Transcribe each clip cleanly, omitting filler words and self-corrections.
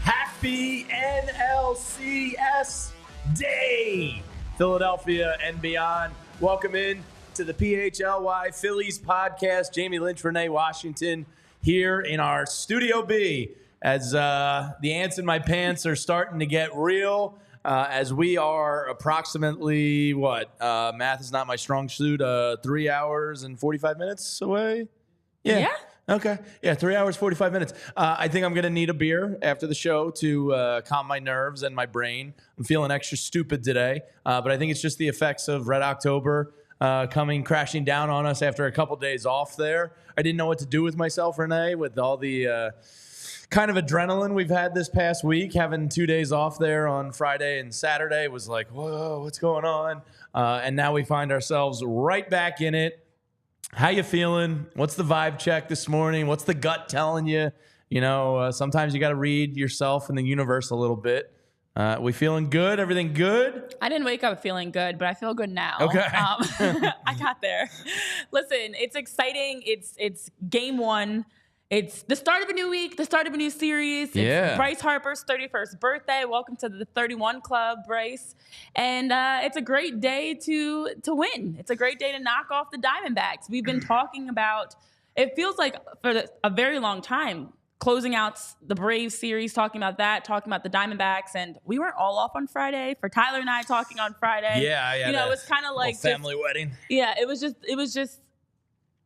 Happy NLCS Day, Philadelphia and beyond. Welcome in to the PHLY Phillies podcast. Jamie Lynch, Renee, Washington here in our Studio B as the ants in my pants are starting to get real as we are approximately, math is not my strong suit, 3 hours and 45 minutes away? Yeah. Okay. Yeah, 3 hours, 45 minutes. I think I'm going to need a beer after the show to calm my nerves and my brain. I'm feeling extra stupid today, but I think it's just the effects of Red October coming crashing down on us after a couple days off there. I didn't know what to do with myself, Renee, with all the kind of adrenaline we've had this past week. Having 2 days off there on Friday and Saturday was like, whoa, what's going on? And now we find ourselves right back in it. How you feeling? What's the vibe check this morning? What's the gut telling you? You know, sometimes you got to read yourself and the universe a little bit. We feeling good? Everything good? I didn't wake up feeling good, but I feel good now. Okay. I got there. Listen, it's exciting. It's game one. It's the start of a new week, the start of a new series. It's Bryce Harper's 31st birthday. Welcome to the 31 Club, Bryce. And it's a great day to win. It's a great day to knock off the Diamondbacks. We've been talking about, it feels like for a very long time, closing out the Braves series, talking about the Diamondbacks. And we weren't all off on Friday. For Tyler and I talking on Friday. Yeah. You know, it was kind of like family wedding. Yeah, it was just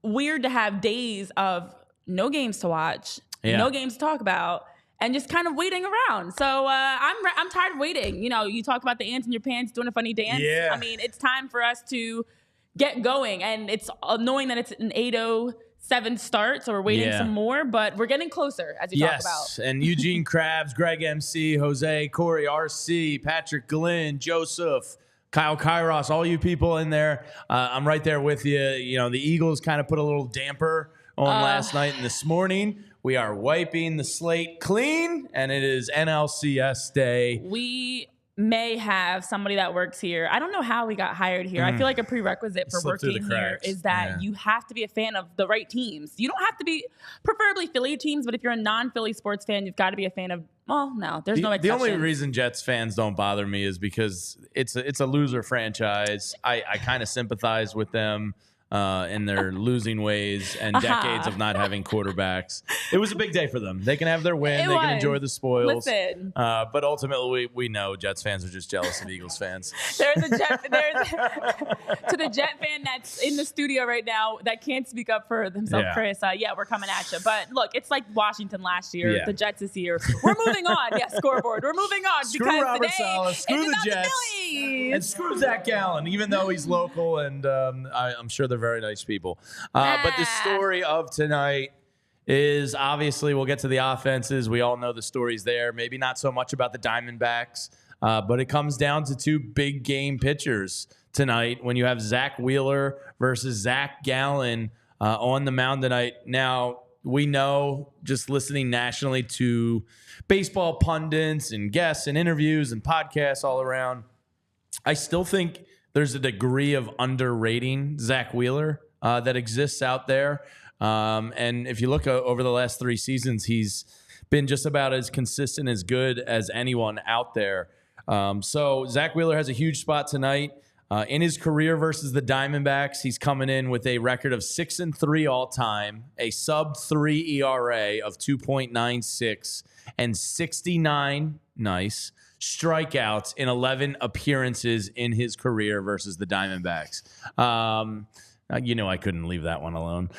weird to have days of no games to watch, no games to talk about, and just kind of waiting around. So I'm tired of waiting. You know, you talk about the ants in your pants doing a funny dance. Yeah. I mean, it's time for us to get going. And it's annoying that it's an 8:07 start, so we're waiting some more, but we're getting closer, as you talk about. Yes, and Eugene Krabs, Greg MC, Jose, Corey RC, Patrick Glenn, Joseph, Kyle Kairos, all you people in there. I'm right there with you. You know, the Eagles kind of put a little damper on last night and this morning. We are wiping the slate clean, and it is NLCS Day. We may have somebody that works here. I don't know how we got hired here. I feel like a prerequisite for working here is that you have to be a fan of the right teams. You don't have to be preferably Philly teams, but if you're a non-Philly sports fan, you've got to be a fan of, well, no, there's no exception. The only reason Jets fans don't bother me is because it's a loser franchise. I kind of sympathize with them. In their losing ways and decades of not having quarterbacks. It was a big day for them. They can have their win. They can enjoy the spoils. Listen. But ultimately, we know Jets fans are just jealous of Eagles fans. There's to the Jet fan that's in the studio right now that can't speak up for themselves, Chris. We're coming at you. But look, it's like Washington last year. Yeah. The Jets is here. We're moving on. Yes, scoreboard. We're moving on. Screw because Robert today Saleh. Screw the Jets. And screw Zack Gallen, even though he's local and I'm sure they're very nice people. But the story of tonight is obviously we'll get to the offenses. We all know the stories there. Maybe not so much about the Diamondbacks, but it comes down to two big game pitchers tonight when you have Zack Wheeler versus Zack Gallen on the mound tonight. Now, we know just listening nationally to baseball pundits and guests and interviews and podcasts all around, I still think there's a degree of underrating Zack Wheeler that exists out there. And if you look over the last 3 seasons, he's been just about as consistent, as good as anyone out there. So Zack Wheeler has a huge spot tonight. In his career versus the Diamondbacks, he's coming in with a record of 6-3 all time, a sub-3 ERA of 2.96, and 69 strikeouts in 11 appearances in his career versus the Diamondbacks. You know I couldn't leave that one alone.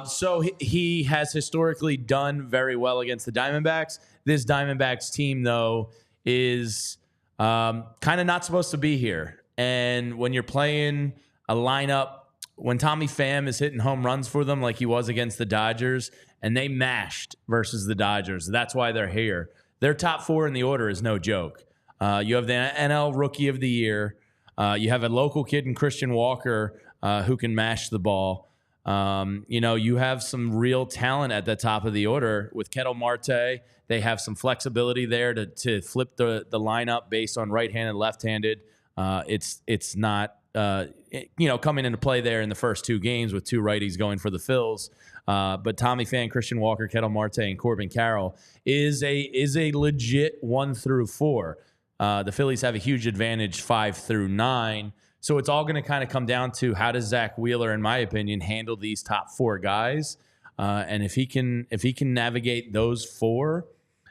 So he has historically done very well against the Diamondbacks. This Diamondbacks team, though, is kind of not supposed to be here. And when you're playing a lineup, when Tommy Pham is hitting home runs for them like he was against the Dodgers, and they mashed versus the Dodgers. That's why they're here. Their top 4 in the order is no joke. You have the NL Rookie of the Year. You have a local kid in Christian Walker who can mash the ball. You have some real talent at the top of the order with Kett Marte. They have some flexibility there to flip the lineup based on right-handed, left-handed. It's not coming into play there in the first 2 games with 2 righties going for the Phils. But Tommy Pham, Christian Walker, Kett Marte, and Corbin Carroll is a legit 1 through 4. The Phillies have a huge advantage 5 through 9. So it's all going to kind of come down to how does Zack Wheeler, in my opinion, handle these top 4 guys. And if he can navigate those 4,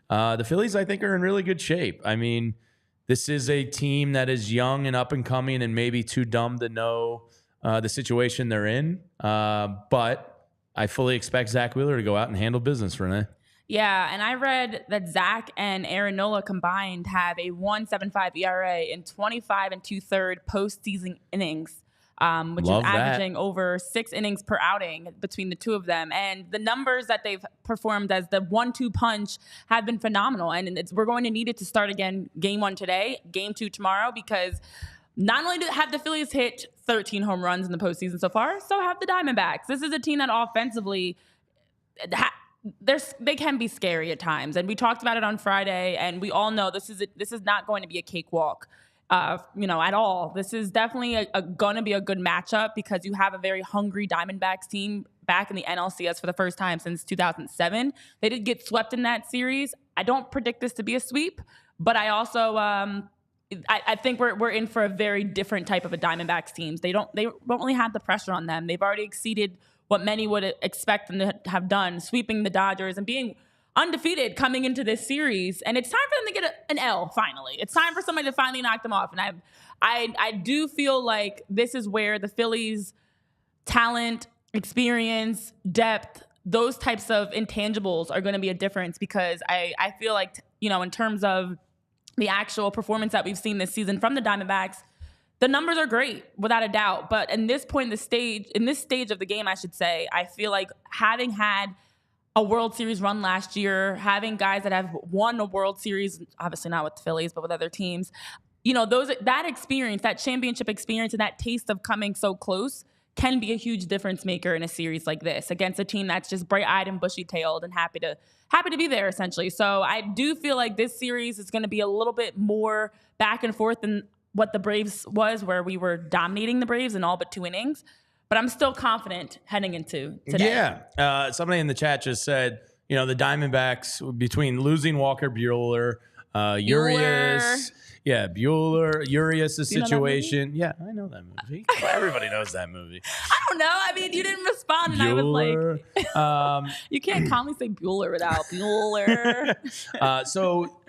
the Phillies, I think, are in really good shape. I mean, this is a team that is young and up and coming and maybe too dumb to know the situation they're in. But I fully expect Zack Wheeler to go out and handle business, Renee. Yeah, and I read that Zack and Aaron Nola combined have a 1.75 ERA in 25 2/3 postseason innings, which is averaging over 6 innings per outing between the two of them. And the numbers that they've performed as the 1-2 punch have been phenomenal. And we're going to need it to start again game 1 today, game 2 tomorrow, because not only have the Phillies hit 13 home runs in the postseason so far, so have the Diamondbacks. This is a team that offensively they can be scary at times, and we talked about it on Friday, and we all know this is not going to be a cakewalk, at all. This is definitely going to be a good matchup because you have a very hungry Diamondbacks team back in the NLCS for the first time since 2007. They did get swept in that series. I don't predict this to be a sweep, but I also I think we're in for a very different type of a Diamondbacks teams. They don't really have the pressure on them. They've already exceeded what many would expect them to have done, sweeping the Dodgers and being undefeated coming into this series. And it's time for them to get an L finally. It's time for somebody to finally knock them off. And I do feel like this is where the Phillies' talent, experience, depth, those types of intangibles are going to be a difference, because I feel like, in terms of the actual performance that we've seen this season from the Diamondbacks, the numbers are great, without a doubt. But in this stage of the game, I should say, I feel like having had a World Series run last year, having guys that have won a World Series, obviously not with the Phillies, but with other teams, that experience, that championship experience, and that taste of coming so close can be a huge difference maker in a series like this against a team that's just bright-eyed and bushy-tailed and happy to be there, essentially. So I do feel like this series is going to be a little bit more back and forth than what the Braves was, where we were dominating the Braves in all but 2 innings. But I'm still confident heading into today. Yeah. Somebody in the chat just said, the Diamondbacks, between losing Walker Buehler, Urias. Yeah, Buehler, Urias' situation. Yeah, I know that movie. Everybody knows that movie. I don't know. I mean, you didn't respond, and Buehler, I was like, you can't calmly say Buehler without Buehler. So,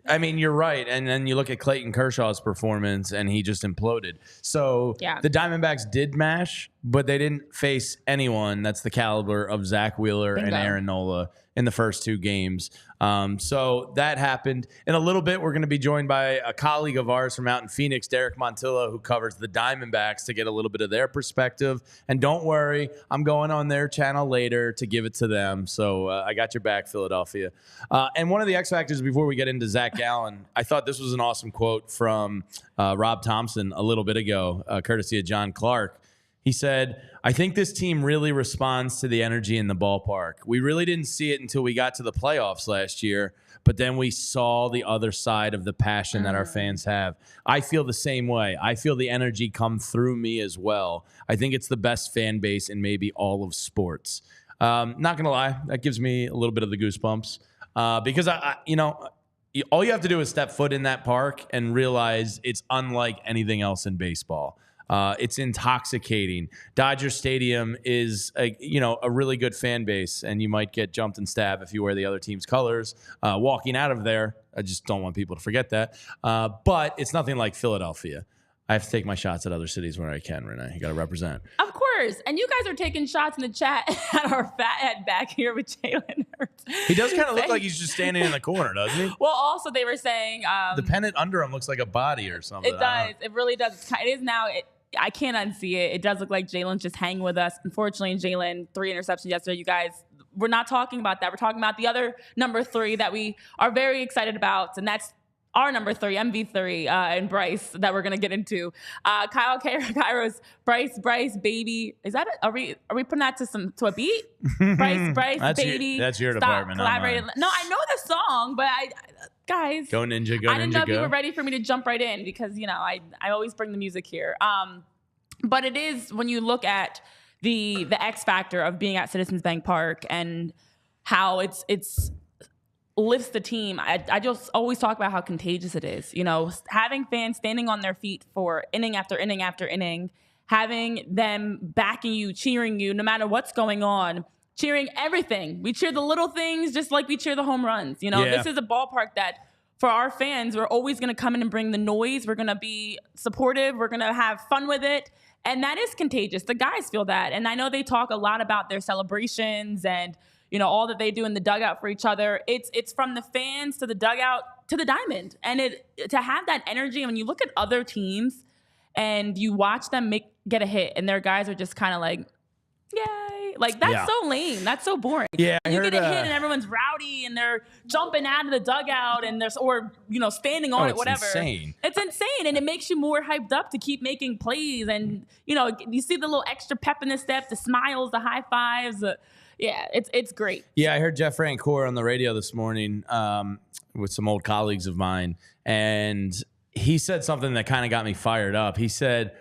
I mean, you're right. And then you look at Clayton Kershaw's performance, and he just imploded. So the Diamondbacks did mash, but they didn't face anyone that's the caliber of Zack Wheeler and Aaron Nola in the first 2 games. So that happened. In a little bit, we're going to be joined by a colleague of ours from out in Phoenix, Derrick Montilla, who covers the Diamondbacks, to get a little bit of their perspective. And don't worry, I'm going on their channel later to give it to them. So I got your back, Philadelphia. And one of the X factors before we get into Zack Gallen, I thought this was an awesome quote from Rob Thompson a little bit ago, courtesy of John Clark. He said, "I think this team really responds to the energy in the ballpark. We really didn't see it until we got to the playoffs last year, but then we saw the other side of the passion that our fans have. I feel the same way. I feel the energy come through me as well. I think it's the best fan base in maybe all of sports." Not going to lie, that gives me a little bit of the goosebumps because, all you have to do is step foot in that park and realize it's unlike anything else in baseball. It's intoxicating. Dodger Stadium is a really good fan base, and you might get jumped and stabbed if you wear the other team's colors. Walking out of there, I just don't want people to forget that. But it's nothing like Philadelphia. I have to take my shots at other cities where I can, Renee. You got to represent. Of course. And you guys are taking shots in the chat at our fat head back here with Jalen Hurts. He does kind of look like he's just standing in the corner, doesn't he? Well, also they were saying the pennant under him looks like a body or something. It does. It really does. It is now. I can't unsee it. It does look like Jalen's just hanging with us. Unfortunately, Jalen, 3 interceptions yesterday. You guys, we're not talking about that. We're talking about the other number 3 that we are very excited about, and that's our number 3, MV3, and Bryce, that we're gonna get into. Kyle Kairos, Bryce, baby. Is that are we putting that to a beat? Bryce, baby. That's your Stop department. Collaborating. No, I know the song, but guys, go Ninja, go Ninja, I didn't know if go. you were ready for me to jump right in because I always bring the music here. But it is, when you look at the X factor of being at Citizens Bank Park and how it's lifts the team. I just always talk about how contagious it is. Having fans standing on their feet for inning after inning after inning, having them backing you, cheering you, no matter what's going on, cheering everything. We cheer the little things just like we cheer the home runs. This is a ballpark that for our fans, we're always going to come in and bring the noise. We're going to be supportive. We're going to have fun with it. And that is contagious. The guys feel that. And I know they talk a lot about their celebrations and all that they do in the dugout for each other. It's from the fans to the dugout to the diamond. And to have that energy, when you look at other teams and you watch them get a hit and their guys are just kind of like, yay. Like, that's so lame. That's so boring. Yeah, you get a hit and everyone's rowdy and they're jumping out of the dugout and standing on it, whatever. Insane. It's insane. And it makes you more hyped up to keep making plays. And, you see the little extra pep in the step, the smiles, the high fives. Yeah, it's great. Yeah, I heard Jeff Francoeur on the radio this morning with some old colleagues of mine, and he said something that kind of got me fired up. He said,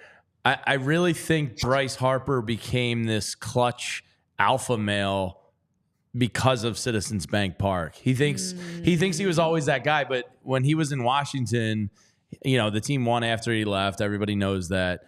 I really think Bryce Harper became this clutch alpha male because of Citizens Bank Park. He thinks he was always that guy, but when he was in Washington, the team won after he left. Everybody knows that.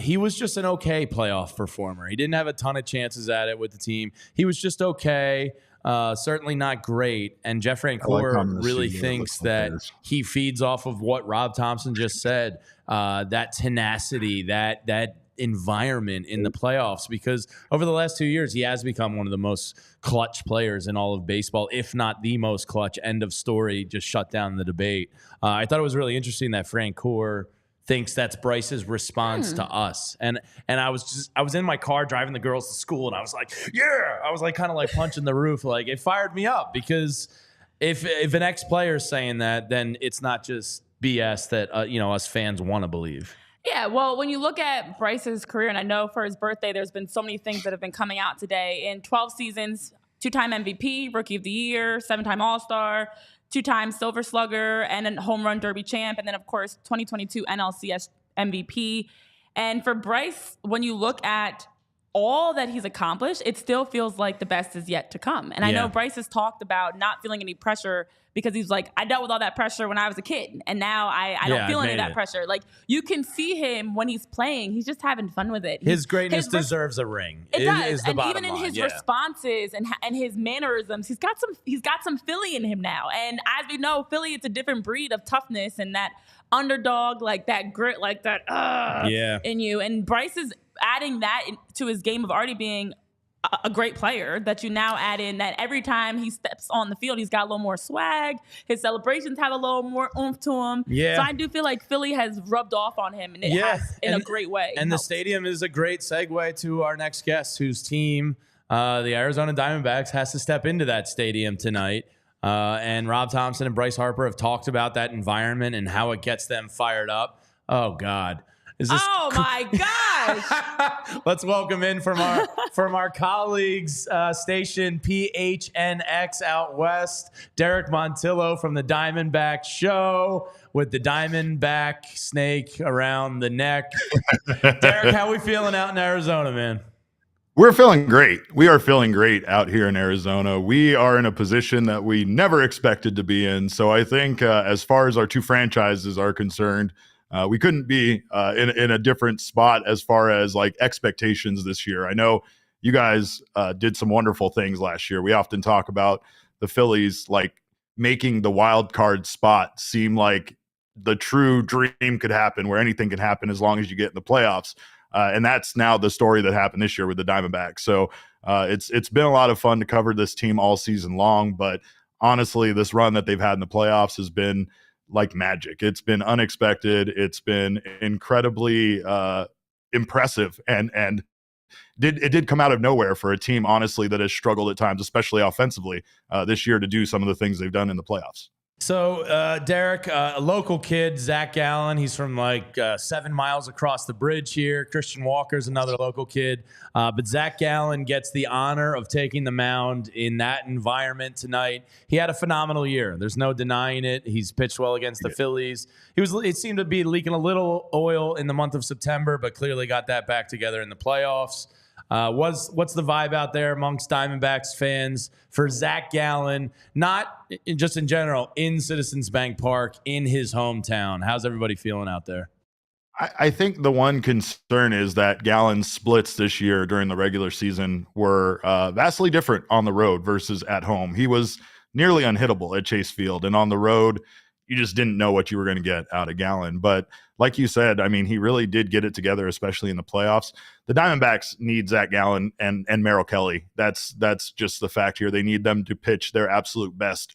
He was just an okay playoff performer. He didn't have a ton of chances at it with the team. He was just okay, certainly not great. And Jeff Francoeur really thinks that he feeds off of what Rob Thompson just said, that tenacity, that environment in the playoffs, because over the last 2 years, he has become one of the most clutch players in all of baseball, if not the most clutch. End of story. Just shut down the debate. I thought it was really interesting that Francoeur thinks that's Bryce's response to us. And I was in my car driving the girls to school, and I was like, yeah, I was like kind of like punching the roof. Like, it fired me up, because if an ex-player is saying that, then it's not just BS that us fans want to believe. Yeah, well, when you look at Bryce's career, and I know for his birthday, there's been so many things that have been coming out today. In 12 seasons, 2-time MVP, Rookie of the Year, 7-time All-Star, 2-time Silver Slugger, and a Home Run Derby champ, and then, of course, 2022 NLCS MVP. And for Bryce, when you look at all that he's accomplished, it still feels like the best is yet to come. And I know Bryce has talked about not feeling any pressure, because he's like, I dealt with all that pressure when I was a kid, and now I don't feel any of that pressure. Like, you can see him when he's playing, he's just having fun with it. His greatness deserves a ring. It does. Is the and even in his responses and his mannerisms, he's got some Philly in him now. And as we know, Philly, it's a different breed of toughness and that underdog, like that grit, like that in you. And Bryce is adding that to his game of already being a great player, that you now add in that every time he steps on the field, he's got a little more swag. His celebrations have a little more oomph to him. Yeah. So I do feel like Philly has rubbed off on him, and it has in a great way. And the stadium is a great segue to our next guest, whose team, the Arizona Diamondbacks, has to step into that stadium tonight. And Rob Thompson and Bryce Harper have talked about that environment and how it gets them fired up. Oh, God. My gosh! Let's welcome in from our colleagues station PHNX out west, Derrick Montilla from the Diamondback Show with the Diamondback snake around the neck. Derrick, how we feeling out in Arizona, man? We're feeling great. We are feeling great out here in Arizona. We are in a position that we never expected to be in. So I think as far as our two franchises are concerned, we couldn't be in a different spot as far as like expectations this year. I know you guys did some wonderful things last year. We often talk about the Phillies like making the wild card spot seem like the true dream could happen, where anything can happen as long as you get in the playoffs. And that's now the story that happened this year with the Diamondbacks. So it's been a lot of fun to cover this team all season long. But honestly, this run that they've had in the playoffs has been like magic. It's been unexpected. It's been incredibly impressive and did come out of nowhere for a team, honestly, that has struggled at times, especially offensively this year, to do some of the things they've done in the playoffs. So, Derek, a local kid, Zack Gallen, he's from like 7 miles across the bridge here. Christian Walker's another local kid. But Zack Gallen gets the honor of taking the mound in that environment tonight. He had a phenomenal year. There's no denying it. He's pitched well against the Phillies. It seemed to be leaking a little oil in the month of September, but clearly got that back together in the playoffs. What's the vibe out there amongst Diamondbacks fans for Zack Gallen, not just in general, in Citizens Bank Park, in his hometown? How's everybody feeling out there? I think the one concern is that Gallen's splits this year during the regular season were vastly different on the road versus at home. He was nearly unhittable at Chase Field, and on the road, you just didn't know what you were going to get out of Gallen. But like you said, I mean, he really did get it together, especially in the playoffs. The Diamondbacks need Zack Gallen and Merrill Kelly. That's just the fact here. They need them to pitch their absolute best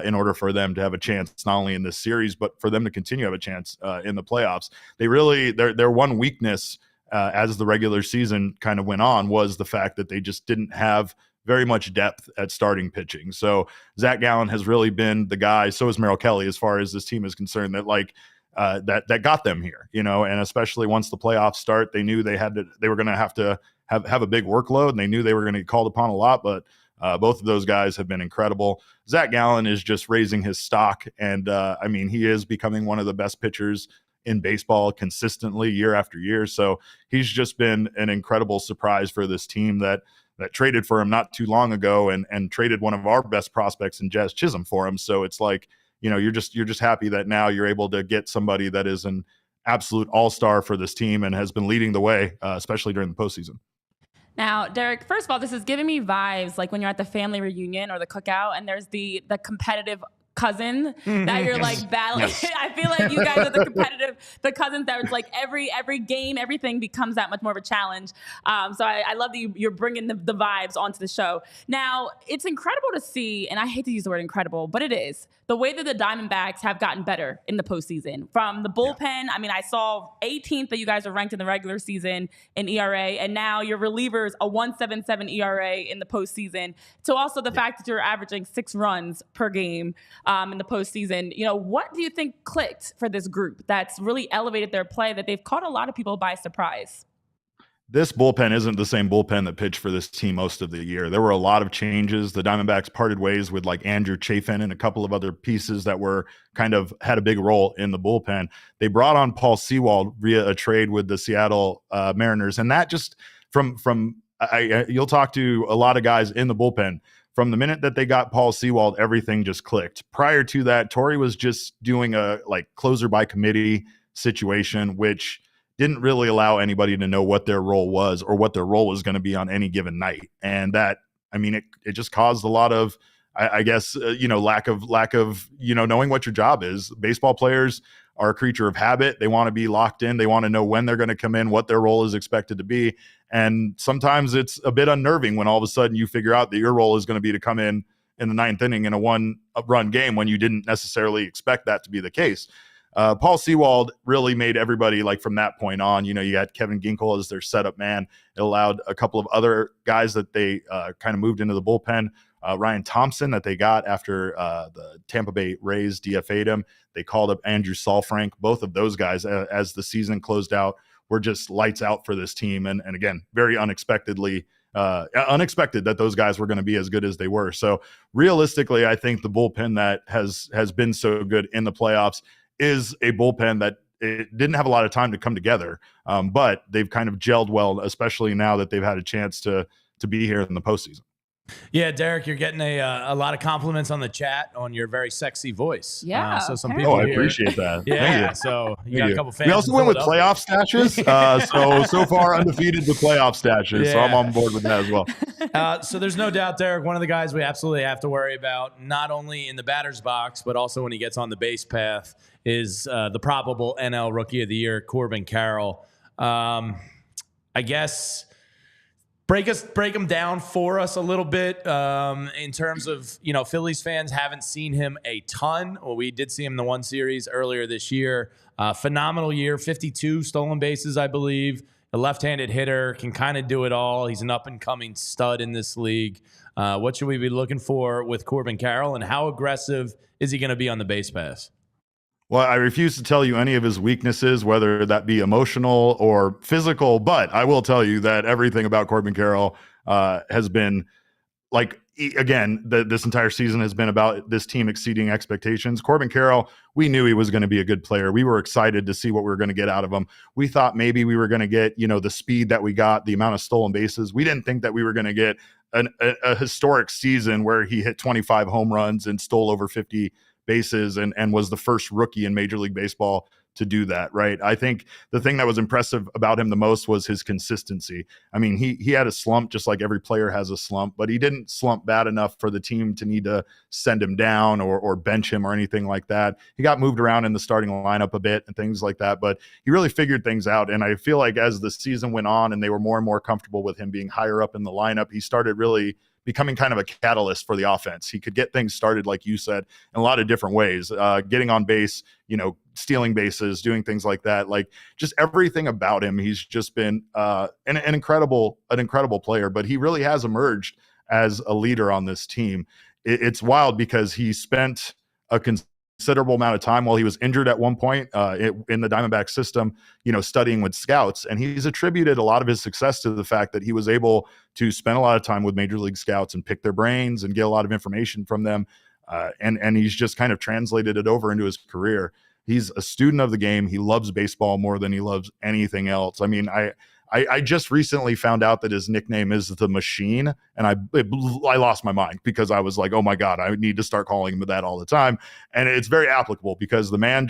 in order for them to have a chance, not only in this series, but for them to continue to have a chance in the playoffs. They really, their one weakness as the regular season kind of went on was the fact that they just didn't have very much depth at starting pitching. So Zack Gallen has really been the guy. So is Merrill Kelly, as far as this team is concerned, that that got them here, and especially once the playoffs start, they knew they were going to have a big workload, and they knew they were going to get called upon a lot, but both of those guys have been incredible. Zack Gallen is just raising his stock. And I mean, he is becoming one of the best pitchers in baseball consistently year after year. So he's just been an incredible surprise for this team that traded for him not too long ago and traded one of our best prospects in Jazz Chisholm for him. So it's like, you're just happy that now you're able to get somebody that is an absolute all-star for this team and has been leading the way, especially during the postseason. Now, Derek, first of all, this is giving me vibes like when you're at the family reunion or the cookout and there's the competitive cousin that you're like battling. Yes. I feel like you guys are the cousins that was like every game, everything becomes that much more of a challenge. So I love that you're bringing the vibes onto the show. Now, it's incredible to see, and I hate to use the word incredible, but it is, the way that the Diamondbacks have gotten better in the postseason. From the bullpen, yeah. I mean, I saw 18th that you guys are ranked in the regular season in ERA, and now your relievers a 1.77 ERA in the postseason. So also the fact that you're averaging 6 runs per game in the postseason. What do you think clicked for this group that's really elevated their play, that they've caught a lot of people by surprise? This bullpen isn't the same bullpen that pitched for this team most of the year. There were a lot of changes. The Diamondbacks parted ways with like Andrew Chafin and a couple of other pieces that were had a big role in the bullpen. They brought on Paul Sewald via a trade with the Seattle Mariners. And that just you'll talk to a lot of guys in the bullpen. From the minute that they got Paul Sewald, everything just clicked. Prior to that, Torrey was just doing a closer by committee situation, which didn't really allow anybody to know what their role was or what their role was going to be on any given night. And that, I mean, it just caused a lot of, I guess, lack of, knowing what your job is. Baseball players are a creature of habit. They want to be locked in. They want to know when they're going to come in, what their role is expected to be. And sometimes it's a bit unnerving when all of a sudden you figure out that your role is going to be to come in the 9th inning in a 1-run game when you didn't necessarily expect that to be the case. Paul Sewald really made everybody, from that point on, you had Kevin Ginkel as their setup man. It allowed a couple of other guys that they kind of moved into the bullpen. Ryan Thompson that they got after the Tampa Bay Rays DFA'd him. They called up Andrew Saalfrank. Both of those guys, as the season closed out, were just lights out for this team. And again, very unexpected that those guys were going to be as good as they were. So realistically, I think the bullpen that has been so good in the playoffs is a bullpen that it didn't have a lot of time to come together, but they've kind of gelled well, especially now that they've had a chance to be here in the postseason. Yeah, Derek, you're getting a lot of compliments on the chat on your very sexy voice. Yeah. So some people I appreciate that. Yeah. So you got a couple fans. We also went with playoff stashes. So far undefeated with playoff stashes. Yeah. So I'm on board with that as well. So there's no doubt, Derek, one of the guys we absolutely have to worry about, not only in the batter's box, but also when he gets on the base path, is the probable NL Rookie of the Year, Corbin Carroll. I guess break them down for us a little bit in terms of, Phillies fans haven't seen him a ton. Well, we did see him in the one series earlier this year. Phenomenal year, 52 stolen bases, I believe, a left-handed hitter, can kind of do it all. He's an up-and-coming stud in this league. What should we be looking for with Corbin Carroll, and how aggressive is he going to be on the base pass? Well, I refuse to tell you any of his weaknesses, whether that be emotional or physical, but I will tell you that everything about Corbin Carroll has been like, again, this entire season has been about this team exceeding expectations. Corbin Carroll, we knew he was going to be a good player. We were excited to see what we were going to get out of him. We thought maybe we were going to get, the speed that we got, the amount of stolen bases. We didn't think that we were going to get a historic season where he hit 25 home runs and stole over 50 bases and was the first rookie in Major League Baseball to do that, right? I think the thing that was impressive about him the most was his consistency. I mean, he had a slump just like every player has a slump, but he didn't slump bad enough for the team to need to send him down or bench him or anything like that. He got moved around in the starting lineup a bit and things like that, but he really figured things out. And I feel like as the season went on and they were more and more comfortable with him being higher up in the lineup, he started really becoming kind of a catalyst for the offense. He could get things started, like you said, in a lot of different ways, getting on base, stealing bases, doing things like that. Like just everything about him. He's just been an incredible player, but he really has emerged as a leader on this team. It's wild because he spent a considerable amount of time while he was injured at one point in the Diamondback system, studying with scouts. And he's attributed a lot of his success to the fact that he was able to spend a lot of time with Major League scouts and pick their brains and get a lot of information from them. And he's just kind of translated it over into his career. He's a student of the game. He loves baseball more than he loves anything else. I mean, I just recently found out that his nickname is the Machine, and I lost my mind because I was like, oh my God, I need to start calling him that all the time. And it's very applicable because the man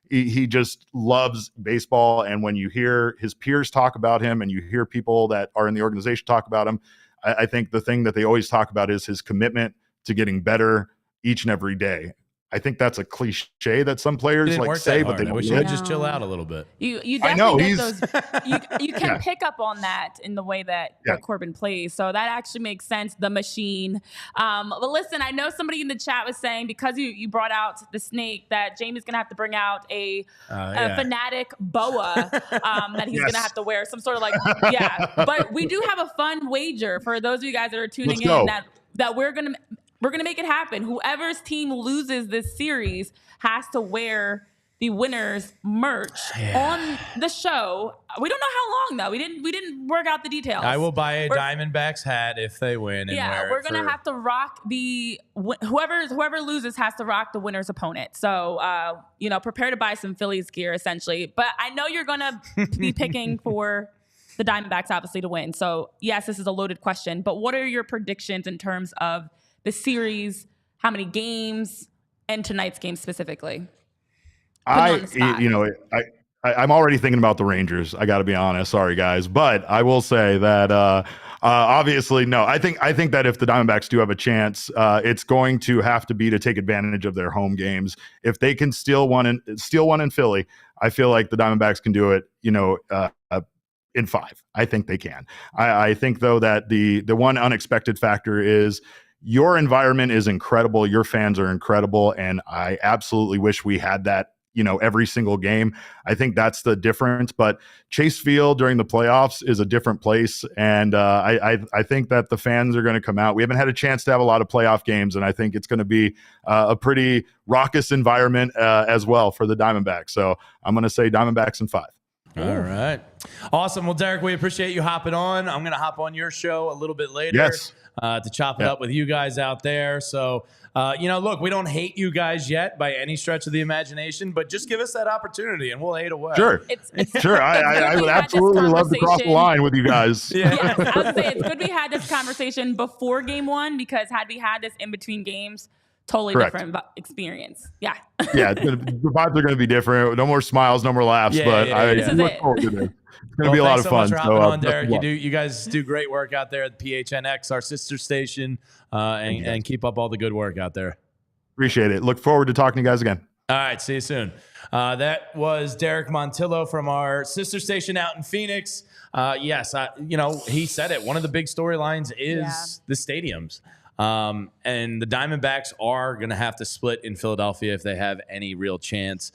he just loves baseball. And when you hear his peers talk about him and you hear people that are in the organization talk about him, I think the thing that they always talk about is his commitment to getting better each and every day. I think that's a cliche that some players say, but they wish he would just chill out a little bit. You definitely get those. You can pick up on that in the way that Corbin plays. So that actually makes sense. The Machine. But listen, I know somebody in the chat was saying because you brought out the snake that Jamie's gonna have to bring out a fanatic boa that he's gonna have to wear some sort of But we do have a fun wager for those of you guys that are tuning in that we're gonna make it happen. Whoever's team loses this series has to wear the winner's merch on the show. We don't know how long though. We didn't work out the details. I will buy a Diamondbacks hat if they win. And we're gonna have to rock whoever loses has to rock the winner's opponent. So prepare to buy some Phillies gear essentially. But I know you're gonna be picking for the Diamondbacks obviously to win. So yes, this is a loaded question. But what are your predictions in terms of the series, how many games, and tonight's game specifically? I'm already thinking about the Rangers. I got to be honest. Sorry, guys. But I will say that obviously, no. I think that if the Diamondbacks do have a chance, it's going to have to be to take advantage of their home games. If they can steal one in Philly, I feel like the Diamondbacks can do it, in 5. I think they can. I think, though, that the one unexpected factor is your environment is incredible. Your fans are incredible. And I absolutely wish we had that, every single game. I think that's the difference. But Chase Field during the playoffs is a different place. And I think that the fans are going to come out. We haven't had a chance to have a lot of playoff games. And I think it's going to be a pretty raucous environment as well for the Diamondbacks. So I'm going to say Diamondbacks in 5. All right. Awesome. Well, Derrick, we appreciate you hopping on. I'm going to hop on your show a little bit later. Yes. To chop it up with you guys out there. So, look, we don't hate you guys yet by any stretch of the imagination, but just give us that opportunity and we'll hate away. Sure. Sure. I would absolutely love to cross the line with you guys. Yes, I would say it's good we had this conversation before game 1 because had we had this in between games, totally different experience. Yeah. Yeah. The vibes are going to be different. No more smiles, no more laughs, I look forward to this. It's going to be a lot of fun. Thanks so much for hopping on, Derrick. You guys do great work out there at PHNX, our sister station, and keep up all the good work out there. Appreciate it. Look forward to talking to you guys again. All right. See you soon. That was Derrick Montilla from our sister station out in Phoenix. Yes, he said it. One of the big storylines is the stadiums. And the Diamondbacks are going to have to split in Philadelphia if they have any real chance.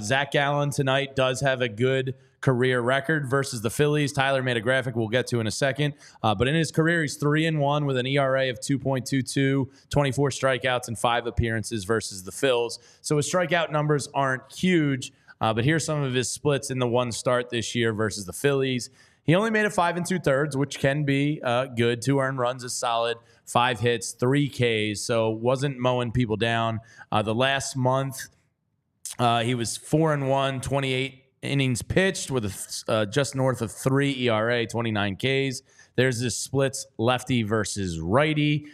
Zack Gallen tonight does have a good career record versus the Phillies. Tyler made a graphic we'll get to in a second. But in his career, he's 3-1 with an ERA of 2.22, 24 strikeouts, and 5 appearances versus the Phils. So his strikeout numbers aren't huge. But here's some of his splits in the one start this year versus the Phillies. He only made it 5 2/3, which can be good. 2 earned runs is solid. 5 hits, 3 Ks. So wasn't mowing people down. The last month, he was 4-1, 28 innings pitched with just north of 3 ERA, 29 Ks. There's this splits lefty versus righty.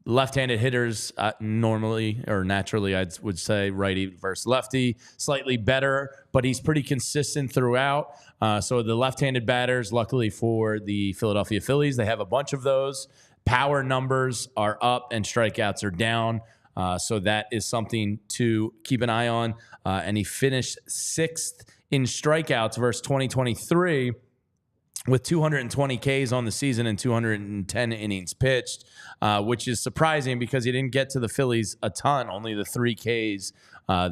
Left-handed hitters normally or naturally, I would say righty versus lefty, slightly better, but he's pretty consistent throughout. So the left-handed batters, luckily for the Philadelphia Phillies, they have a bunch of those. Power numbers are up and strikeouts are down. So that is something to keep an eye on. And he finished 6th in strikeouts versus 2023 with 220 Ks on the season and 210 innings pitched, which is surprising because he didn't get to the Phillies a ton, only the 3 Ks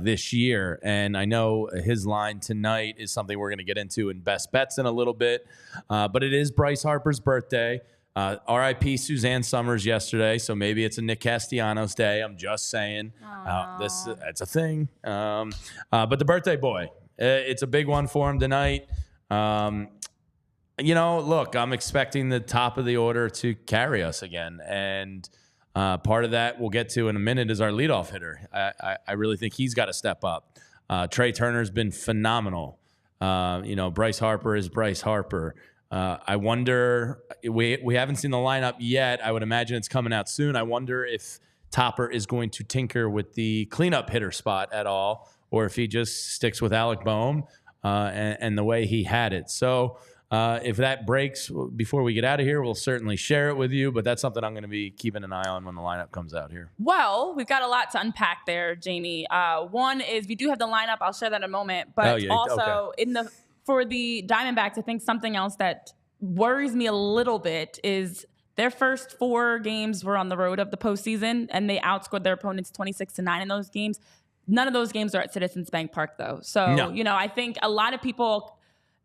this year. And I know his line tonight is something we're going to get into in Best Bets in a little bit. But it is Bryce Harper's birthday. RIP Suzanne Summers yesterday, so maybe it's a Nick Castellanos day. I'm just saying. That's a thing. But the birthday boy, it's a big one for him tonight. Look, I'm expecting the top of the order to carry us again. And part of that we'll get to in a minute is our leadoff hitter. I really think he's got to step up. Trey Turner's been phenomenal. Bryce Harper is Bryce Harper. I wonder, we haven't seen the lineup yet. I would imagine it's coming out soon. I wonder if Topper is going to tinker with the cleanup hitter spot at all, or if he just sticks with Alec Boehm and the way he had it. So if that breaks before we get out of here, we'll certainly share it with you. But that's something I'm going to be keeping an eye on when the lineup comes out here. Well, we've got a lot to unpack there, Jamie. One is we do have the lineup. I'll share that in a moment. But for the Diamondbacks, I think something else that worries me a little bit is their first 4 games were on the road of the postseason, and they outscored their opponents 26-9 in those games. None of those games are at Citizens Bank Park, though. So, no. I think a lot of people,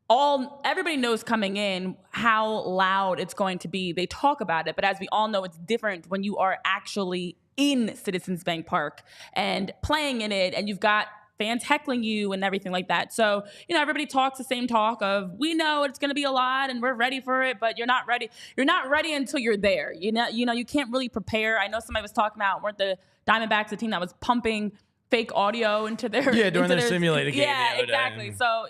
everybody knows coming in how loud it's going to be. They talk about it, but as we all know, it's different when you are actually in Citizens Bank Park and playing in it, and you've got fans heckling you and everything like that. So, everybody talks the same talk of, we know it's going to be a lot and we're ready for it, but you're not ready. You're not ready until you're there. You can't really prepare. I know somebody was talking about, weren't the Diamondbacks a team that was pumping fake audio into their during their simulated game. Yeah, exactly. So,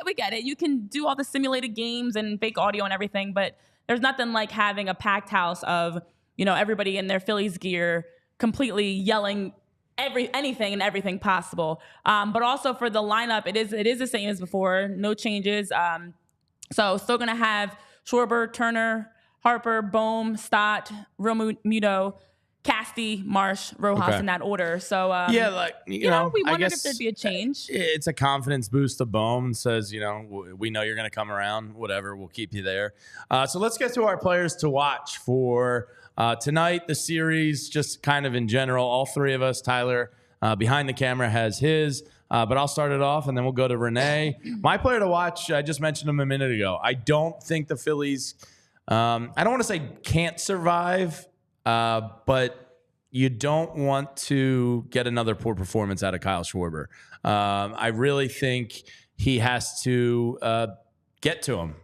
we get it. You can do all the simulated games and fake audio and everything, but there's nothing like having a packed house of, everybody in their Phillies gear completely yelling anything and everything possible. But also for the lineup, it is the same as before. No changes. So still going to have Schwarber, Turner, Harper, Boehm, Stott, Realmuto, Casty, Marsh, Rojas in that order. So we wondered if there'd be a change. It's a confidence boost to Boehm. Says, we know you're going to come around. Whatever, we'll keep you there. So let's get to our players to watch for tonight. The series, just kind of in general. All 3 of us. Tyler behind the camera has his. But I'll start it off, and then we'll go to Renee. My player to watch, I just mentioned him a minute ago. I don't think the Phillies. I don't want to say can't survive. But you don't want to get another poor performance out of Kyle Schwarber. I really think he has to get to him.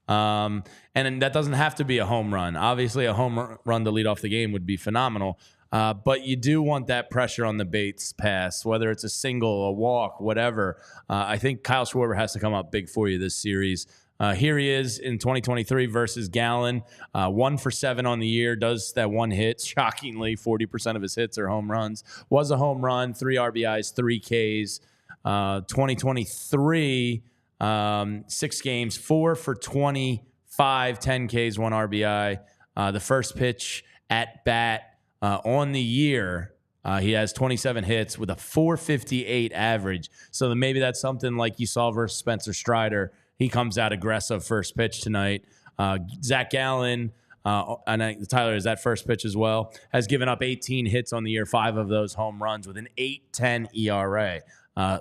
And that doesn't have to be a home run. Obviously, a home run to lead off the game would be phenomenal. But you do want that pressure on the Bates pass, whether it's a single, a walk, whatever. I think Kyle Schwarber has to come up big for you this series. Here he is in 2023 versus Gallen. 1 for 7 on the year, does that 1 hit. Shockingly, 40% of his hits are home runs. Was a home run, 3 RBIs, 3 Ks. 2023, 6 games, 4 for 25, 10 Ks, 1 RBI. The first pitch at bat on the year, he has 27 hits with a 458 average. So maybe that's something like you saw versus Spencer Strider. He comes out aggressive first pitch tonight. Zack Gallen, and Tyler is that first pitch as well, has given up 18 hits on the year, 5 of those home runs with an 8.10 ERA.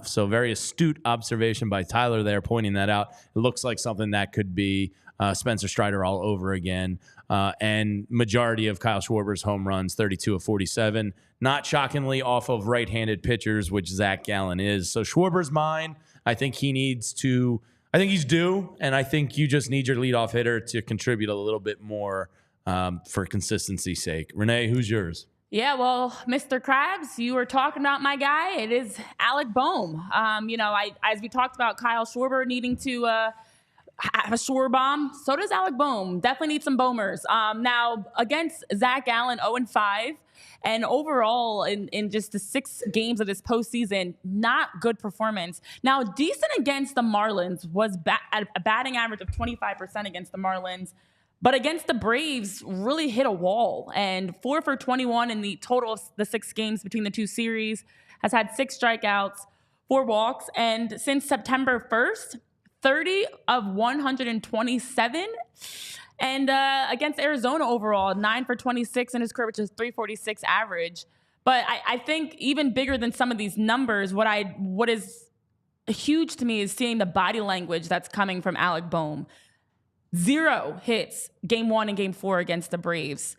So very astute observation by Tyler there, pointing that out. It looks like something that could be Spencer Strider all over again. And majority of Kyle Schwarber's home runs, 32 of 47. Not shockingly off of right-handed pitchers, which Zack Gallen is. So Schwarber's mine. I think he's due, and I think you just need your leadoff hitter to contribute a little bit more for consistency's sake. Renee, who's yours? Yeah, well, Mr. Krabs, you were talking about my guy. It is Alec Bohm. As we talked about Kyle Schwarber needing to have a Schwarber bomb, so does Alec Bohm. Definitely need some Bohmers. Now, against Zack Gallen, 0-5. And overall, in just the 6 games of this postseason, not good performance. Now, decent against the Marlins, was at a batting average of 25% against the Marlins. But against the Braves, really hit a wall. And 4 for 21 in the total of the 6 games between the 2 series. Has had 6 strikeouts, 4 walks. And since September 1st, 30 of 127. And against Arizona overall, 9 for 26 in his career, which is 346 average. But I think even bigger than some of these numbers, what is huge to me is seeing the body language that's coming from Alec Bohm. 0 hits game 1 and game 4 against the Braves.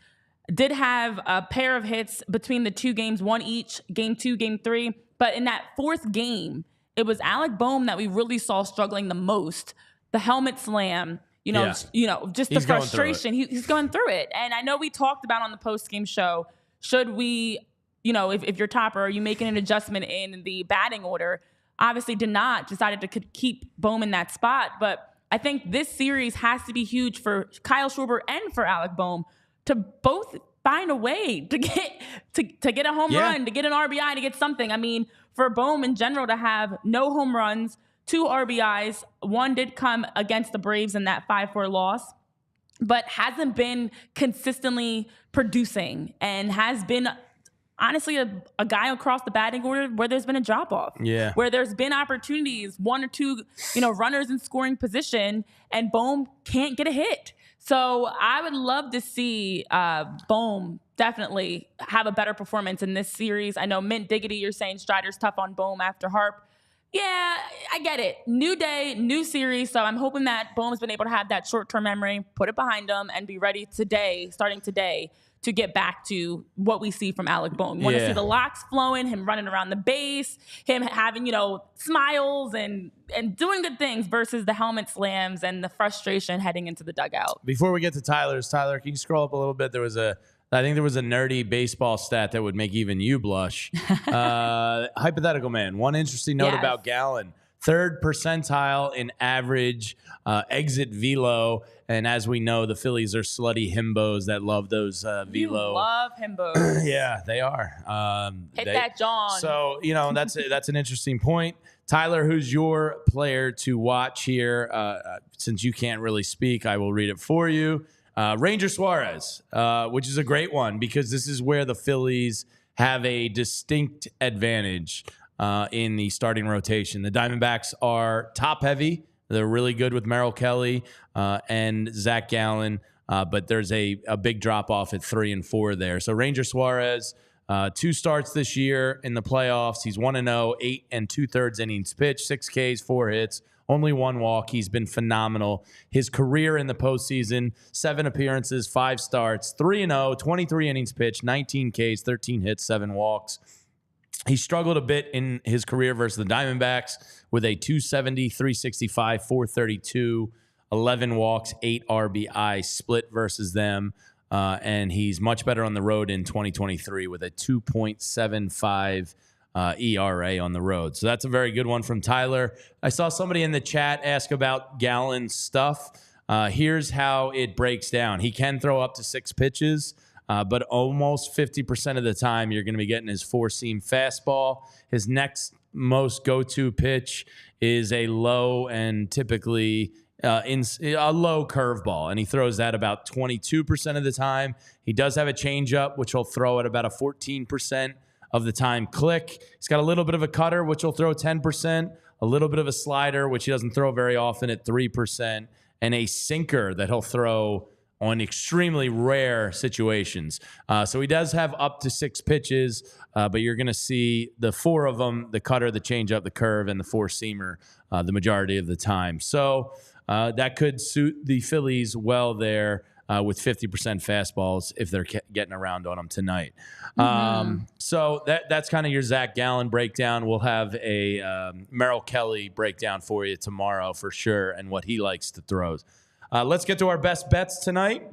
Did have a pair of hits between the 2 games, 1 each, game 2, game 3. But in that 4th game, it was Alec Bohm that we really saw struggling the most. The helmet slam, just the frustration. He's going through it. And I know we talked about on the post-game show, should we, if you're topper, are you making an adjustment in the batting order? Obviously decided to keep Bohm in that spot. But I think this series has to be huge for Kyle Schwarber and for Alec Bohm to both find a way to get a home run, to get an RBI, to get something. I mean, for Bohm in general to have no home runs, 2 RBIs, 1 did come against the Braves in that 5-4 loss, but hasn't been consistently producing and has been honestly a guy across the batting order where there's been a drop-off. Yeah. Where there's been opportunities, 1 or 2, runners in scoring position, and Bohm can't get a hit. So I would love to see Bohm definitely have a better performance in this series. I know Mint Diggity, you're saying Strider's tough on Bohm after Harp. Yeah, I get it. New day, new series. So I'm hoping that Bohm's been able to have that short-term memory, put it behind him, and be ready starting today, to get back to what we see from Alec Bohm. Want to see the locks flowing, him running around the base, him having, smiles and doing good things versus the helmet slams and the frustration heading into the dugout. Before we get to Tyler, can you scroll up a little bit? I think there was a nerdy baseball stat that would make even you blush. Hypothetical man. One interesting note about Gallen. 3rd percentile in average exit velo. And as we know, the Phillies are slutty himbos that love those velo. You love himbos. Yeah, they are. Hit that, John. So, that's an interesting point. Tyler, who's your player to watch here? Since you can't really speak, I will read it for you. Ranger Suarez, which is a great one because this is where the Phillies have a distinct advantage in the starting rotation. The Diamondbacks are top heavy. They're really good with Merrill Kelly and Zack Gallen, but there's a big drop off at 3 and 4 there. So Ranger Suarez, 2 starts this year in the playoffs. He's 1-0, 8 2/3 innings pitched, 6 Ks, 4 hits, only 1 walk. He's been phenomenal. His career in the postseason, 7 appearances, 5 starts, 3-0, 23 innings pitched, 19 Ks, 13 hits, 7 walks. He struggled a bit in his career versus the Diamondbacks with a 270, 365, 432, 11 walks, 8 RBI split versus them. And he's much better on the road in 2023 with a 2.75 ERA on the road. So that's a very good one from Tyler. I saw somebody in the chat ask about Gallen's stuff. Here's how it breaks down. He can throw up to 6 pitches. But almost 50% of the time, you're going to be getting his 4-seam fastball. His next most go-to pitch is a low and typically a low curveball, and he throws that about 22% of the time. He does have a changeup, which he'll throw at about a 14% of the time click. He's got a little bit of a cutter, which he'll throw 10%, a little bit of a slider, which he doesn't throw very often at 3%, and a sinker that he'll throw on extremely rare situations. So he does have up to 6 pitches, but you're going to see the 4 of them, the cutter, the changeup, the curve, and the 4-seamer the majority of the time. So that could suit the Phillies well there with 50% fastballs if they're getting around on them tonight. So that's kind of your Zack Gallen breakdown. We'll have a Merrill Kelly breakdown for you tomorrow for sure and what he likes to throw. Let's get to our best bets tonight.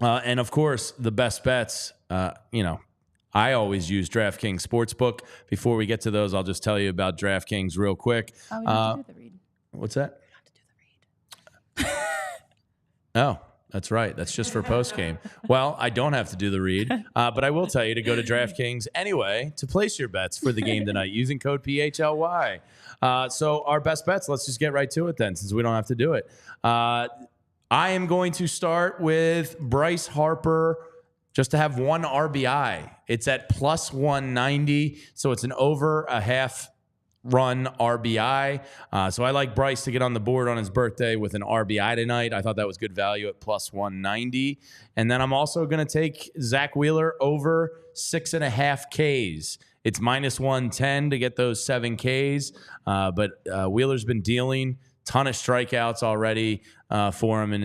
And, of course, the best bets, I always use DraftKings Sportsbook. Before we get to those, I'll just tell you about DraftKings real quick. Oh, we have to do the read. What's that? We have to do the read. Oh, that's right. That's just for post-game. Well, I don't have to do the read, but I will tell you to go to DraftKings anyway to place your bets for the game tonight using code PHLY. So our best bets, let's just get right to it then since we don't have to do it. I am going to start with Bryce Harper just to have 1 RBI. It's at plus 190, so it's an over a half run RBI. So I like Bryce to get on the board on his birthday with an RBI tonight. I thought that was good value at plus 190. And then I'm also going to take Zack Wheeler over 6.5 Ks. It's minus 110 to get those 7 Ks. But Wheeler's been dealing ton of strikeouts already for him in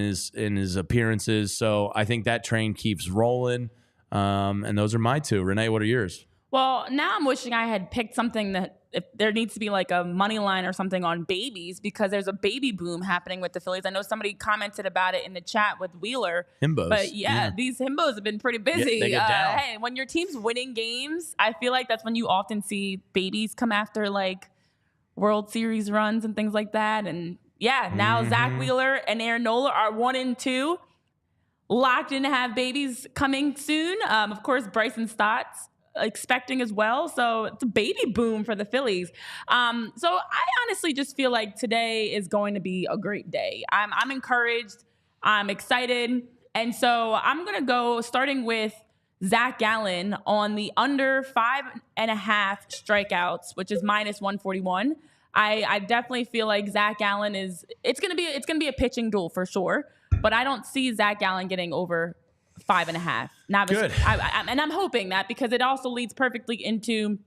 his appearances. So I think that train keeps rolling. And those are my 2. Renee, what are yours? Well, now I'm wishing I had picked something that if there needs to be like a money line or something on babies because there's a baby boom happening with the Phillies. I know somebody commented about it in the chat with Wheeler. Himbos. But these himbos have been pretty busy. Yeah, they get down. Hey, when your team's winning games, I feel like that's when you often see babies come after like World Series runs and things like that. And now Zack Wheeler and Aaron Nola are 1 and 2, locked in to have babies coming soon. Of course, Bryson Stott's expecting as well. So it's a baby boom for the Phillies. So I honestly just feel like today is going to be a great day. I'm encouraged. I'm excited. And so I'm going to go starting with Zack Gallen on the under 5.5 strikeouts, which is minus 141. I definitely feel like Zack Gallen it's going to be a pitching duel for sure, but I don't see Zack Gallen getting over 5.5. Now, good. And I'm hoping that because it also leads perfectly into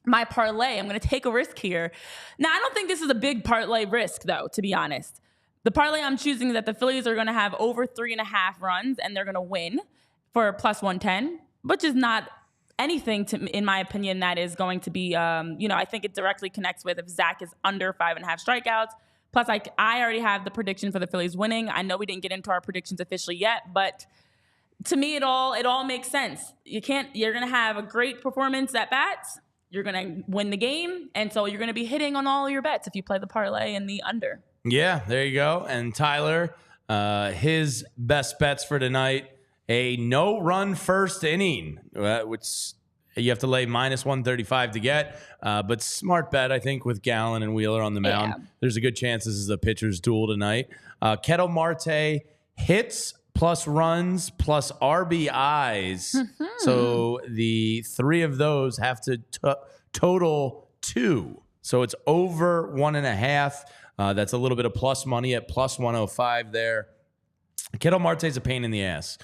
my parlay. I'm going to take a risk here. Now, I don't think this is a big parlay risk, though, to be honest. The parlay I'm choosing is that the Phillies are going to have over 3.5 runs and they're going to win for plus 110, which is not anything, in my opinion, that is going to be, I think it directly connects with if Zack is under 5.5 strikeouts. Plus, I already have the prediction for the Phillies winning. I know we didn't get into our predictions officially yet, but to me, it all makes sense. You're going to have a great performance at bats. You're going to win the game. And so you're going to be hitting on all your bets if you play the parlay and the under. Yeah, there you go. And Tyler, his best bets for tonight, a no-run first inning, which you have to lay minus 135 to get. But smart bet, I think, with Gallen and Wheeler on the mound. Yeah. There's a good chance this is a pitcher's duel tonight. Kett Marte hits plus runs plus RBIs. Mm-hmm. So the 3 of those have to total 2. So it's over 1.5. That's a little bit of plus money at plus 105 there. Kett Marte's a pain in the ass.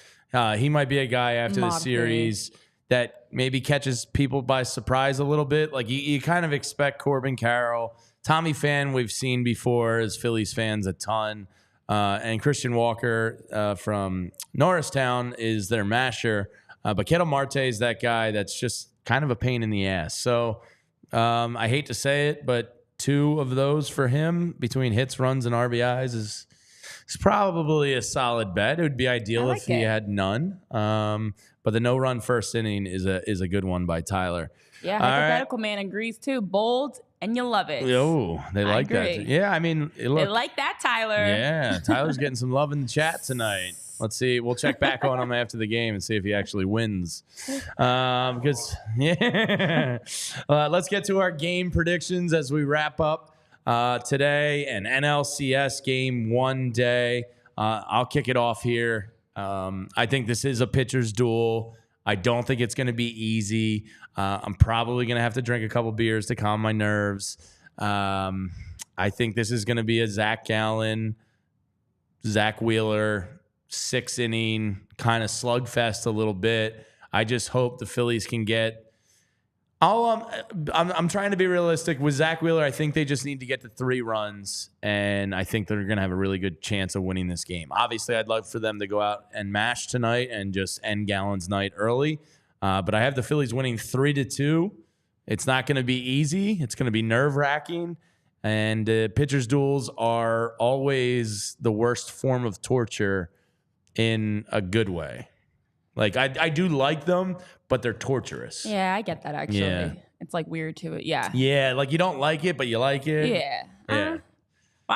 He might be a guy after the series that maybe catches people by surprise a little bit. Like you kind of expect Corbin Carroll. Tommy Pham we've seen before as Phillies fans a ton. And Christian Walker from Norristown is their masher. But Kett Marte is that guy that's just kind of a pain in the ass. So I hate to say it, but 2 of those for him between hits, runs, and RBIs is probably a solid bet. It would be ideal if he had none. But the no-run first inning is a good one by Tyler. Yeah, hypothetical man agrees too. Bold, and you love it. Oh, they like that. Yeah, I mean, they like that, Tyler. Yeah, Tyler's getting some love in the chat tonight. Let's see. We'll check back on him after the game and see if he actually wins. Let's get to our game predictions as we wrap up today. An NLCS game 1 day. I'll kick it off here. I think this is a pitcher's duel. I don't think it's going to be easy. I'm probably going to have to drink a couple beers to calm my nerves. I think this is going to be a Zack Gallen, Zack Wheeler 6-inning kind of slugfest a little bit. I just hope the Phillies can get. I'm trying to be realistic with Zack Wheeler. I think they just need to get to 3 runs, and I think they're going to have a really good chance of winning this game. Obviously, I'd love for them to go out and mash tonight and just end Gallen's night early. But I have the Phillies winning 3-2. It's not going to be easy. It's going to be nerve-wracking. And pitchers' duels are always the worst form of torture in a good way. Like, I do like them, but they're torturous. Yeah, I get that, actually. Yeah. It's, like, weird to it. Yeah. Yeah, like, you don't like it, but you like it. Yeah. Yeah. Well,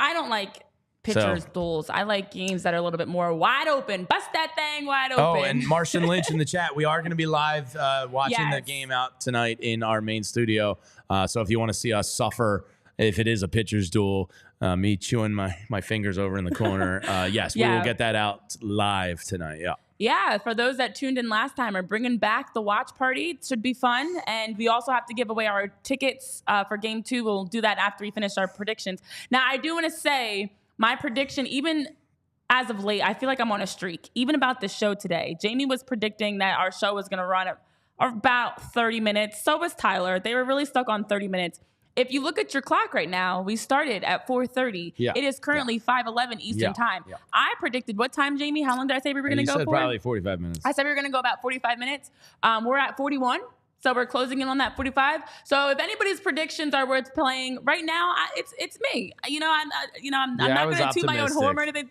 I don't like pitchers' duels. I like games that are a little bit more wide open. Bust that thing wide open. Oh, and Martian Lynch in the chat. We are going to be live watching the game out tonight in our main studio. So if you want to see us suffer, if it is a pitcher's duel, me chewing my fingers over in the corner, yes, we will get that out live tonight. Yeah. Yeah, for those that tuned in last time, we're bringing back the watch party. It should be fun. And we also have to give away our tickets for Game 2. We'll do that after we finish our predictions. Now, I do want to say my prediction, even as of late, I feel like I'm on a streak. Even about this show today. Jamie was predicting that our show was going to run about 30 minutes. So was Tyler. They were really stuck on 30 minutes. If you look at your clock right now, we started at 4:30. Yeah. It is currently 5:11 Eastern time. Yeah. I predicted what time, Jamie? How long did I say we were going to go for? Probably 45 minutes. I said we were going to go about 45 minutes. We're at 41. So we're closing in on that 45. So if anybody's predictions are worth playing right now, it's me. I'm not going to toot my own horn or anything.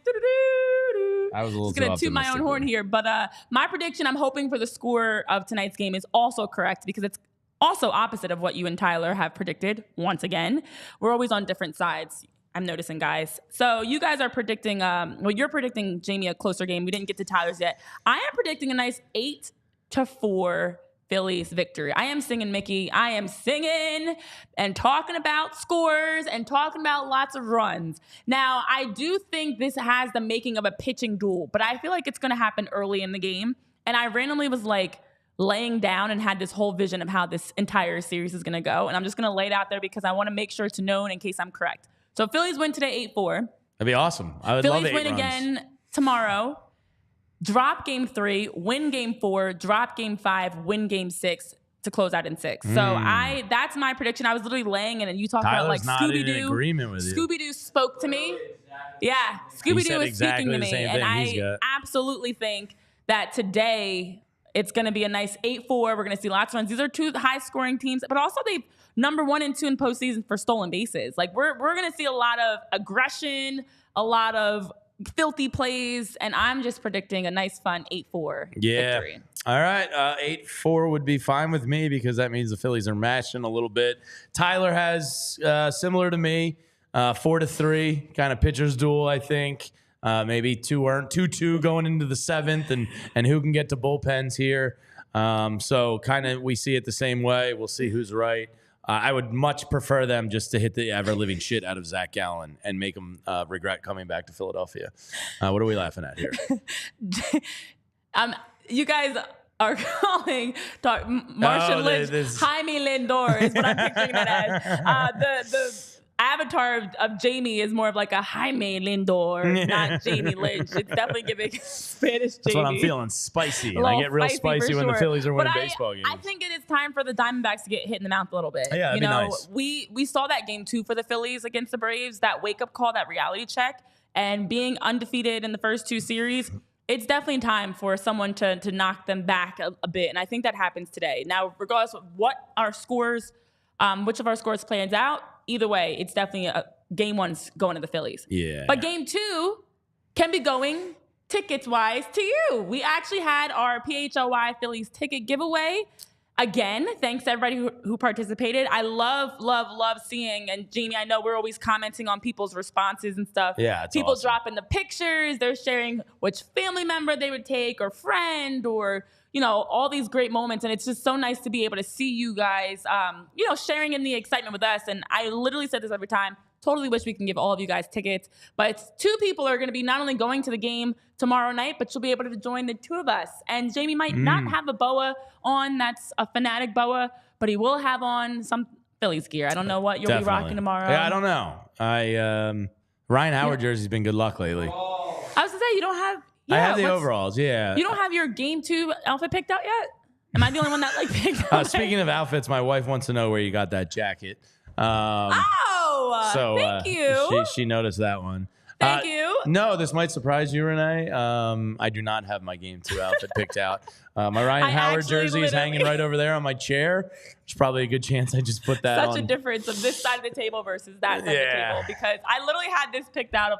I was a little going to toot my own horn here. But my prediction, I'm hoping for the score of tonight's game is also correct because it's also opposite of what you and Tyler have predicted. Once again, we're always on different sides. I'm noticing, guys. So you guys are predicting, you're predicting, Jamie, a closer game. We didn't get to Tyler's yet. I am predicting a nice 8-4 Phillies victory. I am singing, Mickey. I am singing and talking about scores and talking about lots of runs. Now, I do think this has the making of a pitching duel, but I feel like it's going to happen early in the game. And I randomly was like, laying down and had this whole vision of how this entire series is going to go. And I'm just going to lay it out there because I want to make sure it's known in case I'm correct. So Phillies win today 8-4. That'd be awesome. I would Phillies love 8 win runs. again tomorrow. Drop Game 3, win Game 4, drop Game 5, win Game 6 to close out in 6. So that's my prediction. I was literally laying and you talked about like Scooby-Doo. Agreement with you. Scooby-Doo spoke to me. Yeah, Scooby-Doo is speaking to me. And I absolutely think that today it's going to be a nice 8-4. We're going to see lots of runs. These are 2 high-scoring teams, but also they've number 1 and 2 in postseason for stolen bases. Like we're going to see a lot of aggression, a lot of filthy plays, and I'm just predicting a nice, fun 8-4 victory. All right, 8-4 would be fine with me because that means the Phillies are matching a little bit. Tyler has similar to me, 4-3 kind of pitcher's duel, I think. Maybe 2-2 going into the 7th, and who can get to bullpens here. So kind of we see it the same way. We'll see who's right. I would much prefer them just to hit the ever-living shit out of Zack Gallen and make him regret coming back to Philadelphia. What are we laughing at here? You guys are calling Martian Lynch Jaime Lindor is what I'm picturing that as. The avatar of Jamie is more of like a Jaime Lindor, not Jamie Lynch. It's definitely giving Spanish Jamie. That's what I'm feeling, spicy. And I get real spicy when the Phillies are winning baseball games. I think it is time for the Diamondbacks to get hit in the mouth a little bit. Yeah, that'd be nice. We saw that game 2 for the Phillies against the Braves, that wake-up call, that reality check, and being undefeated in the first 2 series. It's definitely time for someone to knock them back a bit, and I think that happens today. Now, regardless of what our scores, which of our scores plans out, either way, it's definitely game 1's going to the Phillies. Yeah. But game 2 can be going tickets-wise to you. We actually had our PHLY Phillies ticket giveaway. Again, thanks to everybody who participated. I love seeing, and Jamie, I know we're always commenting on people's responses and stuff. Yeah, it's people awesome. Dropping the pictures, they're sharing which family member they would take or friend or, all ththese great moments. And it's just so nice to be able to see you guys, sharing in the excitement with us. And I literally said this every time. Totally wish we can give all of you guys tickets. But it's 2 people are going to be not only going to the game tomorrow night, but you'll be able to join the 2 of us. And Jamie might not have a boa on. That's a Fanatic boa. But he will have on some Phillies gear. I don't know what you'll be rocking tomorrow. Yeah, I don't know. Ryan Howard jersey's been good luck lately. I was going to say, you don't have... I have the overalls. Yeah. You don't have your game 2 outfit picked out yet? Am I the only one that picked out? Speaking of outfits, my wife wants to know where you got that jacket. Thank you. She noticed that one. Thank you. No, this might surprise you, Renee. I do not have my game 2 outfit picked out. My Ryan Howard jersey is hanging right over there on my chair. There's probably a good chance I just put that on. Such a difference of this side of the table versus that side of the table, because I literally had this picked out of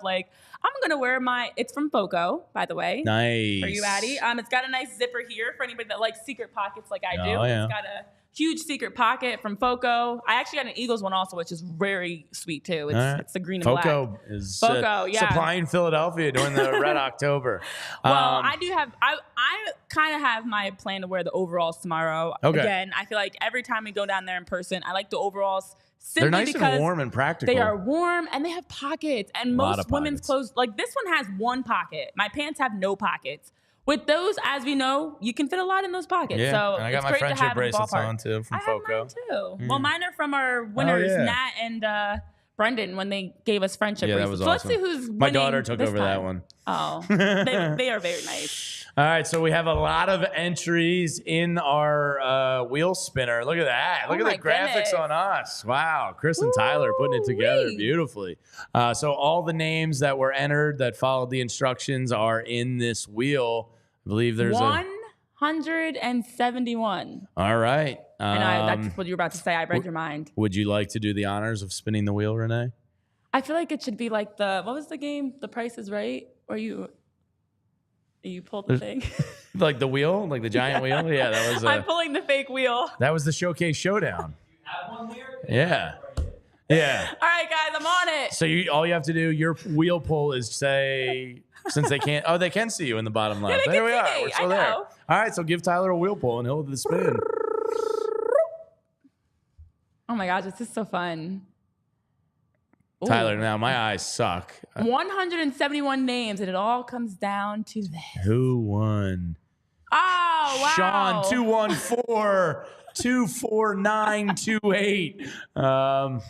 I'm going to wear it's from Foco, by the way. Nice. For you, Addie. It's got a nice zipper here for anybody that likes secret pockets like I do. Yeah. It's got a huge secret pocket from Foco. I actually got an Eagles one also, which is very sweet too. It's the green and black. Foco is supplying Philadelphia during the Red October. Well, I kind of have my plan to wear the overalls tomorrow. Okay. Again, I feel like every time we go down there in person, I like the overalls. They're nice and warm and practical. They are warm and they have pockets. And most women's clothes, this one has one pocket. My pants have no pockets. With those, as we know, you can fit a lot in those pockets. Yeah, so and I got my friendship bracelets on too from Foco. I have mine too. Well, mine are from our winners, Nat and Brendan, when they gave us friendship bracelets. That was so awesome. Let's see who's winning. My daughter took over time. that one. Oh, they are very nice. All right, so we have a lot of entries in our wheel spinner. Look at that. Look at the graphics on us. Wow, Chris and Tyler putting it together beautifully. So all the names that were entered that followed the instructions are in this wheel. I believe there's 171. All right. And that's what you were about to say. I read your mind. Would you like to do the honors of spinning the wheel, Renee? I feel like it should be like what was the game? The Price is Right? Or you pulled the thing? Like the wheel? Like the giant wheel? Yeah, that was. I'm pulling the fake wheel. That was the Showcase Showdown. You have one there? Yeah. Yeah. All right, guys, I'm on it. So all you have to do, your wheel pull is say, since they can't, they can see you in the bottom left. Yeah, there we are. me. We're still there. All right, so give Tyler a wheel pull and he'll do the spin. Oh my gosh, this is so fun. Ooh. Tyler, now my eyes suck. 171 names, and it all comes down to this. Who won? Oh, wow. Sean 214-24928.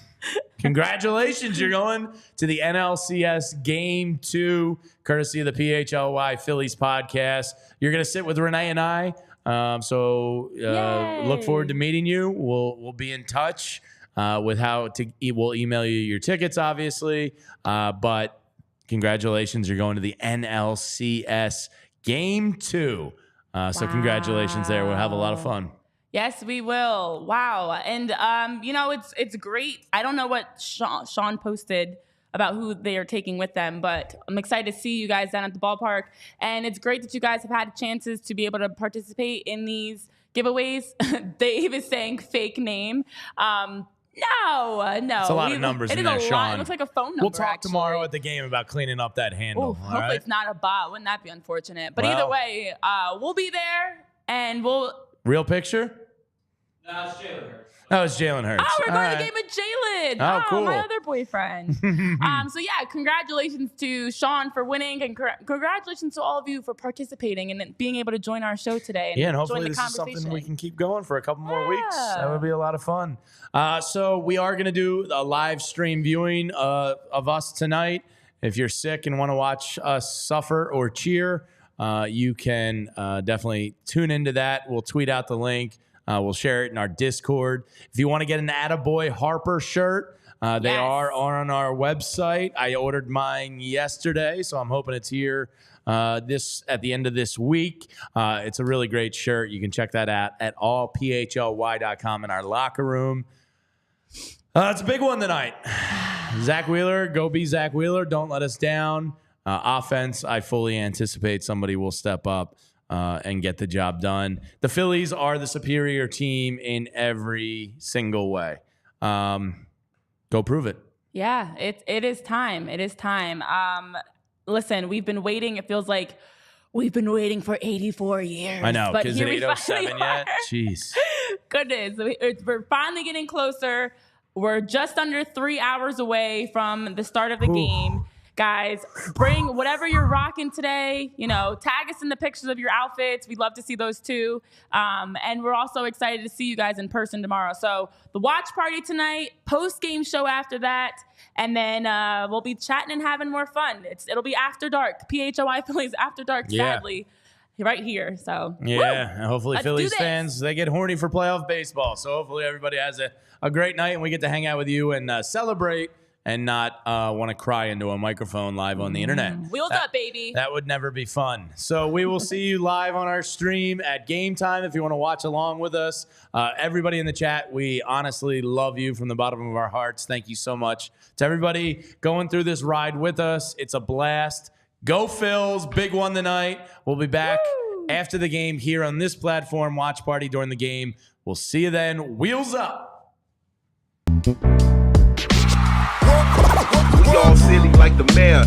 Congratulations. You're going to the NLCS Game 2, courtesy of the PHLY Phillies podcast. You're going to sit with Renee and I. So look forward to meeting you. We'll be in touch with we'll email you your tickets, obviously. But congratulations. You're going to the NLCS Game 2. So congratulations there. We'll have a lot of fun. Yes, we will. Wow. And, it's great. I don't know what Sean posted about who they are taking with them, but I'm excited to see you guys down at the ballpark. And it's great that you guys have had chances to be able to participate in these giveaways. Dave is saying fake name. No. It's a lot of numbers in there, Sean. It looks like a phone number. We'll talk tomorrow at the game about cleaning up that handle. Hopefully it's not a bot. Wouldn't that be unfortunate? But either way, we'll be there and we'll... Real picture? No, it's Jalen Hurts. Oh, it's Jalen Hurts. Oh, we're going to the game with Jalen. Oh, cool. My other boyfriend. Congratulations to Sean for winning, and congratulations to all of you for participating and being able to join our show today. And hopefully this is something we can keep going for a couple more weeks. That would be a lot of fun. So we are going to do a live stream viewing of us tonight. If you're sick and want to watch us suffer or cheer, you can definitely tune into that. We'll tweet out the link. We'll share it in our Discord. If you want to get an Attaboy Harper shirt, they are on our website. I ordered mine yesterday, so I'm hoping it's here at the end of this week. It's a really great shirt. You can check that out at allphly.com in our locker room. It's a big one tonight. Zack Wheeler, go be Zack Wheeler. Don't let us down. Offense, I fully anticipate somebody will step up and get the job done. The Phillies are the superior team in every single way. Go prove it. Yeah, it is time. It is time. Listen, we've been waiting. It feels like we've been waiting for 84 years. I know. But is it 8:07 yet? Jeez. Goodness. We're finally getting closer. We're just under 3 hours away from the start of the game. Guys, bring whatever you're rocking today. Tag us in the pictures of your outfits. We'd love to see those too. And we're also excited to see you guys in person tomorrow. So the watch party tonight, post-game show after that, and then we'll be chatting and having more fun. It'll be after dark. PHLY Phillies after dark, sadly, right here. So and hopefully Phillies fans, they get horny for playoff baseball. So hopefully everybody has a great night and we get to hang out with you and celebrate and not want to cry into a microphone live on the internet. Wheels up, baby. That would never be fun. So we will see you live on our stream at game time if you want to watch along with us. Everybody in the chat, we honestly love you from the bottom of our hearts. Thank you so much to everybody going through this ride with us. It's a blast. Go Phils. Big one tonight. We'll be back after the game here on this platform. Watch party during the game. We'll see you then. Wheels up. We all silly like the mayor.